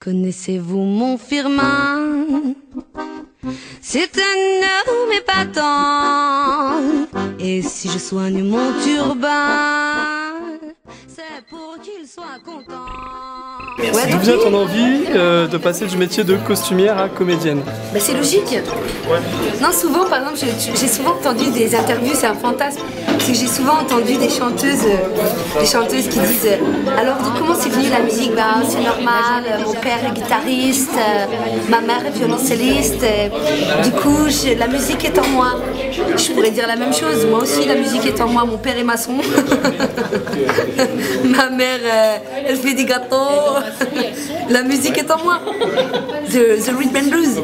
Connaissez-vous mon firmin? C'est un homme épatant. Et si je soigne mon turban, c'est pour qu'il soit content. D'où vient ton envie de passer du métier de costumière à comédienne? Bah c'est logique. Non, souvent, par exemple, j'ai souvent entendu des interviews, c'est un fantasme. C'est que j'ai souvent entendu des chanteuses qui disent alors comment c'est venu la musique? Bah c'est normal, mon père est guitariste, ma mère est violoncelliste, du coup la musique est en moi. Je pourrais dire la même chose, moi aussi la musique est en moi, mon père est maçon, ma mère elle fait des gâteaux, la musique est en moi. The Rhythm and Blues.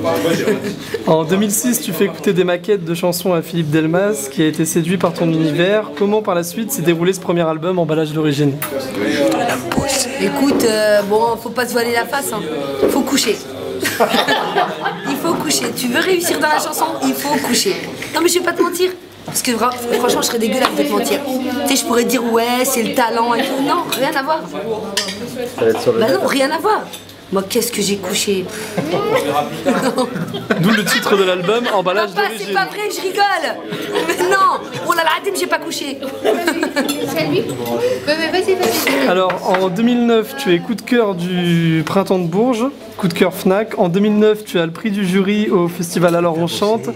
En 2006, tu fais écouter des maquettes de chansons à Philippe Delmas, qui a été séduit par ton univers. Comment par la suite s'est déroulé ce premier album Emballage d'origine? Écoute, bon, faut pas se voiler la face, hein. Faut coucher. Il faut coucher. Tu veux réussir dans la chanson, il faut coucher. Non mais je vais pas te mentir. Parce que franchement, je serais dégueulasse de te mentir. Tu sais, je pourrais te dire ouais, c'est le talent et tout. Non, rien à voir. Bah non, rien à voir. Moi, qu'est-ce que j'ai couché? D'où le titre de l'album, Emballage d'origine. C'est pas vrai, je rigole. Mais non, oh là là, j'ai pas couché. Alors, en 2009, tu es coup de cœur du Printemps de Bourges, coup de cœur Fnac. En 2009, tu as le prix du jury au festival Alors on chante.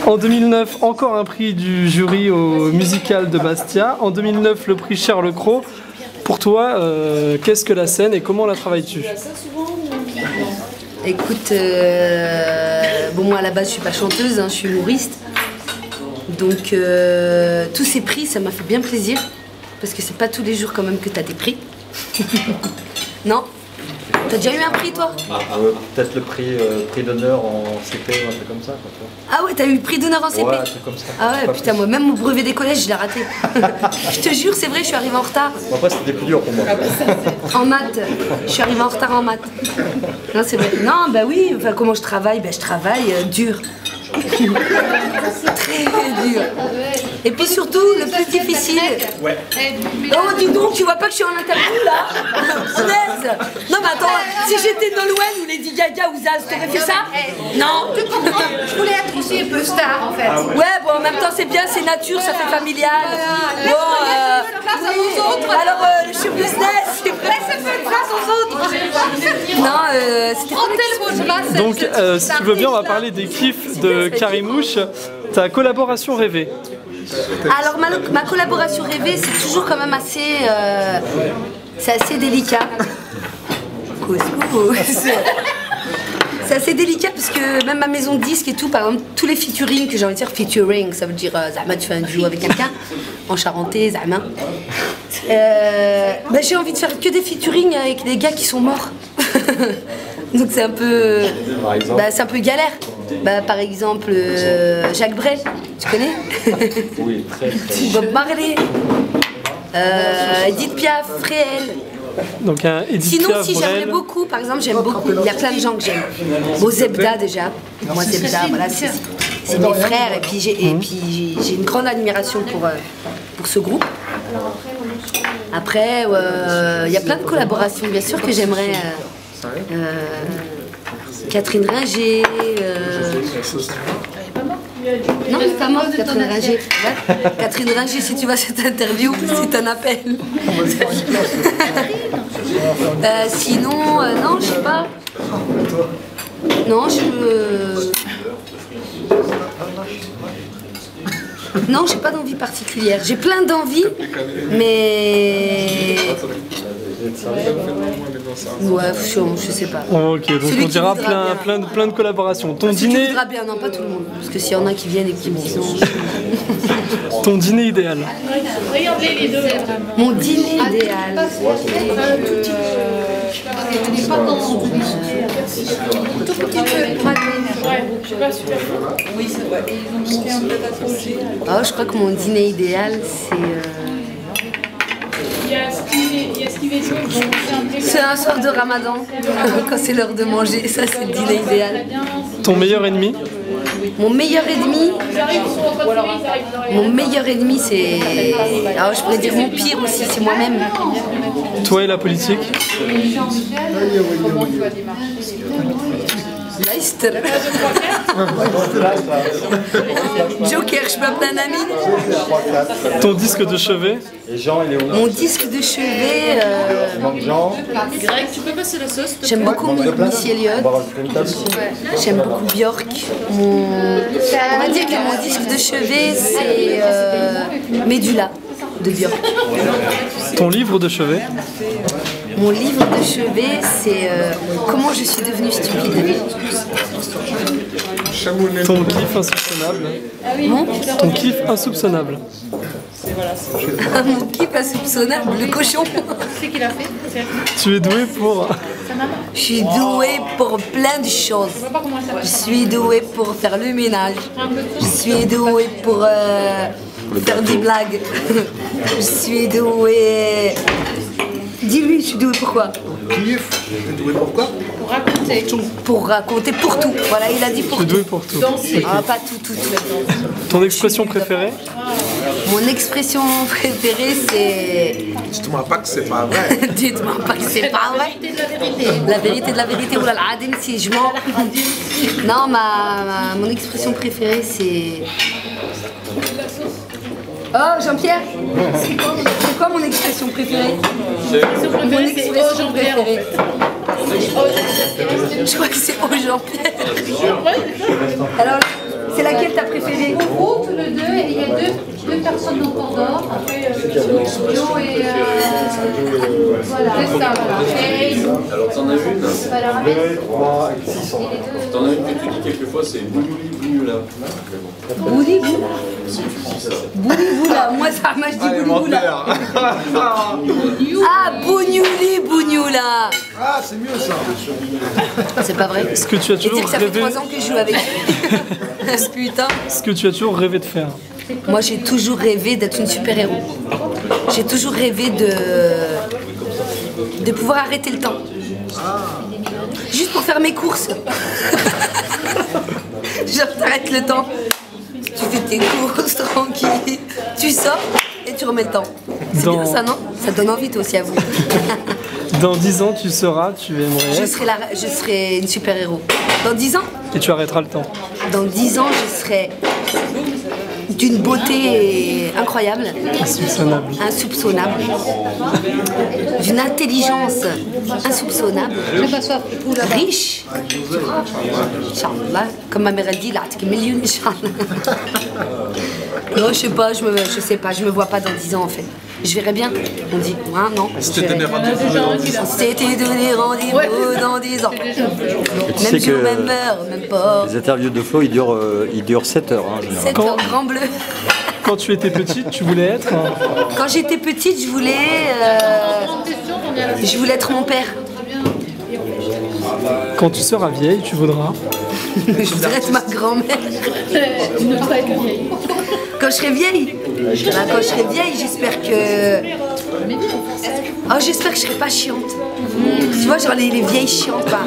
En 2009, encore un prix du jury au musical de Bastia. En 2009, le prix Charles Cros. Pour toi, qu'est-ce que la scène et comment la travailles-tu? Écoute, bon moi à la base je suis pas chanteuse, hein, je suis humoriste. Donc tous ces prix, ça m'a fait bien plaisir. Parce que c'est pas tous les jours quand même que t'as des prix. Non? T'as déjà eu un prix toi? Peut-être le prix d'honneur en CP ou un truc comme ça. Quoi. Ah ouais, t'as eu le prix d'honneur en CP? Ouais, un truc comme ça. Ah ouais, putain, moi même mon brevet des collèges, je l'ai raté. Je te jure, c'est vrai, je suis arrivée en retard. Bon, après, c'était plus dur pour moi. En maths, je suis arrivée en retard en maths. Non, c'est vrai. Non, bah oui, enfin, comment je travaille? Bah je travaille dur. Très dur. Et puis surtout, le plus difficile. Ouais. Oh, dis donc, tu vois pas que je suis en interview là? Punaise. Non, mais attends, si j'étais Nolwenn ou Lady Gaga ou Zaz, t'aurais fait ça? Non. Tu comprends? Je voulais être aussi un peu star en fait. Ouais, bon, en même temps, c'est bien, c'est nature, ça fait familial. Bon, alors, je suis business, c'est vrai. Laisse un peu de place aux autres. Non, c'était Donc, si tu veux bien, on va parler des kiffs de Karimouche, ta collaboration rêvée. Alors ma collaboration rêvée, c'est toujours quand même assez, c'est assez délicat. C'est assez délicat parce que même ma maison de disques et tout, par exemple, tous les featuring que j'ai envie de dire, featuring, ça veut dire Zahma, tu fais un duo avec quelqu'un, en charentais, Zahma. Bah, j'ai envie de faire que des featuring avec des gars qui sont morts. Donc c'est un peu, bah, c'est un peu galère. Bah, par exemple, Jacques Brel, tu connais? Oui, très. Bob Marley, Edith Piaf, Fréhel. Donc un Edith Sinon, Piaf, si j'aimerais beaucoup, par exemple, j'aime beaucoup, il y a plein de gens que j'aime. Bon, Zebda déjà, moi Zebda, voilà, c'est mes frères, et puis j'ai une grande admiration pour ce groupe. Après, il y a plein de collaborations, bien sûr, que j'aimerais. Catherine Ringer. Non, elle n'est pas morte, Catherine Ringer. Ouais. Catherine Ringer, si tu vois cette interview, c'est un appel. Sinon, non, je sais pas. Non, non, j'ai pas d'envie particulière. J'ai plein d'envies, mais... Ouais, je sais pas. Ok, donc on dira plein de collaborations. Ton dîner... voudra bien, non, pas tout le monde. Parce que s'il y en a qui viennent et qui me disent non... Ton dîner idéal. Regardez les deux. Mon dîner idéal. Tout petit peu. Ouais, je suis pas super. Oui, c'est vrai. Ils ont fait un peu d'approcher. Oh, je crois que mon dîner idéal, c'est... Il y a ce qui C'est un soir de Ramadan, quand c'est l'heure de manger, ça c'est le dîner idéal. Ton meilleur ennemi? Mon meilleur ennemi, c'est... Alors je pourrais dire mon pire aussi, c'est moi-même. Toi et la politique? Leicester. Joker, je peux appeler un ami. Ton disque de chevet? Et Jean, il est où? Mon disque de chevet, Il manque Jean. Greg, tu peux passer la sauce? j'aime beaucoup Missy Elliott. On va rajouter une table. J'aime beaucoup Björk. On va dire que mon disque de chevet, c'est Médula de Björk. Ton livre de chevet? Mon livre de chevet, c'est Comment je suis devenue stupide. Ton kiff insoupçonnable? Ton kiff insoupçonnable? Mon kiff insoupçonnable, le cochon. C'est qu'il a fait. Tu es doué pour... Je suis douée pour plein de choses. Je suis douée pour faire le ménage. Je suis douée pour faire des blagues. Je suis douée... Dis-lui, je suis douée pour quoi? Kiff, je suis doué pour quoi? Pour raconter. Pour raconter, pour tout. Voilà, il a dit pour Tu es tout. doué pour tout. Ah, pas tout. Ton expression préférée? Mon expression préférée, c'est... Dites-moi pas que c'est pas vrai. Dites-moi pas que c'est pas vrai. C'est de la vérité. La vérité de la vérité, ou la adin si je mens. Non, mon expression préférée, c'est... Oh, Jean-Pierre, c'est quoi mon expression préférée? Mon expression préférée. Je crois que c'est oh Jean-Pierre. Alors, c'est laquelle ta préférée? Tous les deux, et il y a deux personnes au corps d'or. Joe et voilà. C'est ça, voilà. Alors t'en as une, Voilà. 3 et 600. t'en as une que tu dis quelquefois, c'est Bouli-Bouli-Boula. Bouli boula. Bouli boula. Moi, ça m'a dit bouli boula. Ah, bougnouli bougnoula. Ah, c'est mieux ça. C'est pas vrai. Est-ce que tu as Et dire toujours que ça fait rêvé... 3 ans que je joue avec lui. Putain. Ce que tu as toujours rêvé de faire? Moi, j'ai toujours rêvé d'être une super-héros. J'ai toujours rêvé de pouvoir arrêter le temps. Juste pour faire mes courses. Genre, t'arrêtes le temps. Tu fais tes courses tranquille. Tu sors et tu remets le temps. C'est bien ça, non? Ça donne envie, toi aussi, à vous. Dans 10 ans, tu aimerais Je être... serai une super-héros. Dans 10 ans? Et tu arrêteras le temps. Dans 10 ans, je serai d'une beauté incroyable, insoupçonnable, d'une intelligence insoupçonnable, riche, Inch'Allah, comme ma mère elle dit, là, tu millions, Inch'Allah. Non, je sais pas, je me vois pas dans 10 ans en fait. Je verrai bien, on dit, hein, non. C'était donné rendez-vous. C'était donné rendez-vous dans 10 ans. Même jour, même heure, même pas. Les interviews de Flo, ils durent 7 heures. Hein, 7 heures, grand bleu. Quand tu étais petite, tu voulais être... Quand j'étais petite, je voulais être mon père. Quand tu seras vieille, tu voudras... Je voudrais être ma grand-mère. Ne pas être vieille. Quand je serai vieille, quand je serai vieille, j'espère que... Oh, j'espère que je serai pas chiante. Tu vois, genre les vieilles chiantes, quoi.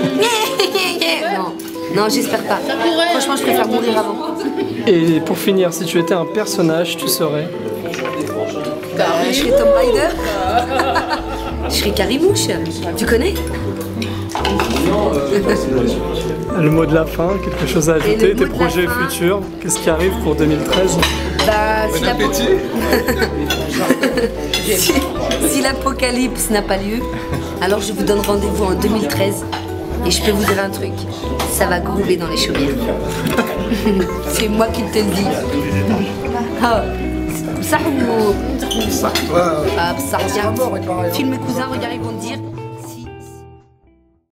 Non, j'espère pas. Franchement, je préfère mourir avant. Et pour finir, si tu étais un personnage, tu serais... Je serais Tom Rider. Je serais Carimouche. Tu connais? Le mot de la fin, quelque chose à ajouter, tes projets futurs, qu'est-ce qui arrive pour 2013? Bah, si l'apocalypse n'a pas lieu, alors je vous donne rendez-vous en 2013 et je peux vous dire un truc, ça va groover dans les chaumières. C'est moi qui te le dis. Ah, ça ou... Ah, ça, tiens. Filme mes cousins, regarde, ils vont te dire.